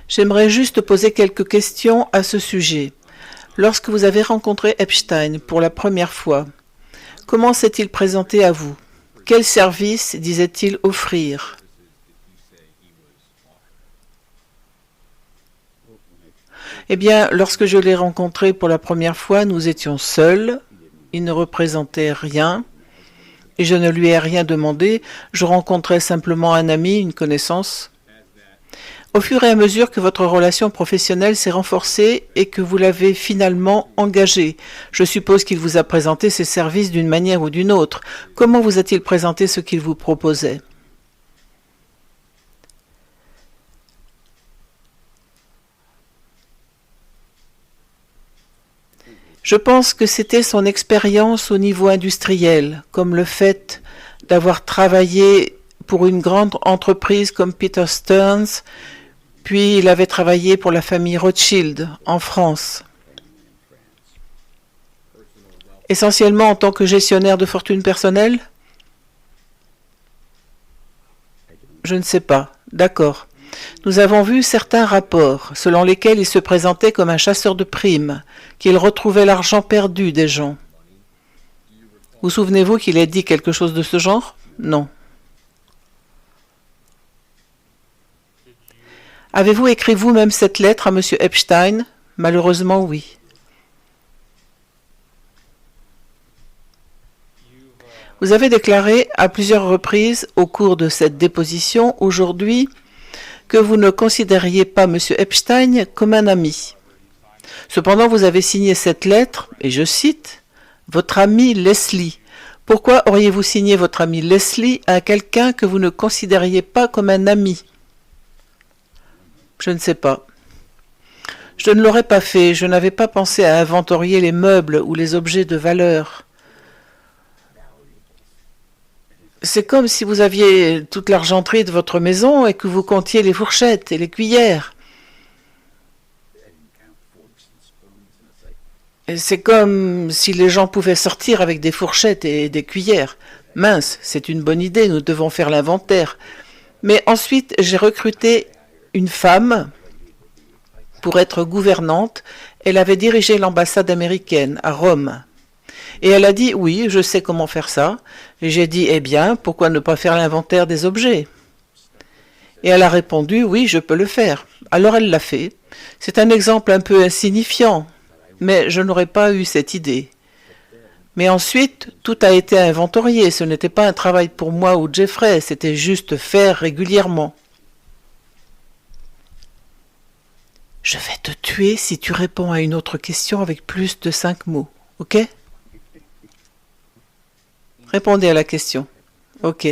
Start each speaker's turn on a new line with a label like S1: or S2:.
S1: J'aimerais juste poser quelques questions à ce sujet. Lorsque vous avez rencontré Epstein pour la première fois, comment s'est-il présenté à vous? Quel service disait-il offrir? Eh bien, lorsque je l'ai rencontré pour la première fois, nous étions seuls. Il ne représentait rien et je ne lui ai rien demandé. Je rencontrais simplement un ami, une connaissance. Au fur et à mesure que votre relation professionnelle s'est renforcée et que vous l'avez finalement engagé, je suppose qu'il vous a présenté ses services d'une manière ou d'une autre. Comment vous a-t-il présenté ce qu'il vous proposait? Je pense que c'était son expérience au niveau industriel, comme le fait d'avoir travaillé pour une grande entreprise comme Peter Stearns, puis il avait travaillé pour la famille Rothschild en France, essentiellement en tant que gestionnaire de fortune personnelle. Je ne sais pas. D'accord. Nous avons vu certains rapports selon lesquels il se présentait comme un chasseur de primes, qu'il retrouvait l'argent perdu des gens. Vous souvenez-vous qu'il ait dit quelque chose de ce genre? Non. Avez-vous écrit vous-même cette lettre à M. Epstein? Malheureusement, oui. Vous avez déclaré à plusieurs reprises au cours de cette déposition aujourd'hui que vous ne considériez pas M. Epstein comme un ami. Cependant, vous avez signé cette lettre, et je cite, « Votre ami Leslie ». Pourquoi auriez-vous signé votre ami Leslie à quelqu'un que vous ne considériez pas comme un ami? Je ne sais pas. Je ne l'aurais pas fait, je n'avais pas pensé à inventorier les meubles ou les objets de valeur. C'est comme si vous aviez toute l'argenterie de votre maison et que vous comptiez les fourchettes et les cuillères. C'est comme si les gens pouvaient sortir avec des fourchettes et des cuillères. Mince, c'est une bonne idée, nous devons faire l'inventaire. Mais ensuite, j'ai recruté une femme pour être gouvernante. Elle avait dirigé l'ambassade américaine à Rome. Et elle a dit, oui, je sais comment faire ça. Et j'ai dit, eh bien, pourquoi ne pas faire l'inventaire des objets? Et elle a répondu, oui, je peux le faire. Alors elle l'a fait. C'est un exemple un peu insignifiant, mais je n'aurais pas eu cette idée. Mais ensuite, tout a été inventorié. Ce n'était pas un travail pour moi ou Jeffrey, c'était juste faire régulièrement. Je vais te tuer si tu réponds à une autre question avec plus de 5 mots, ok? Répondez à la question. Ok.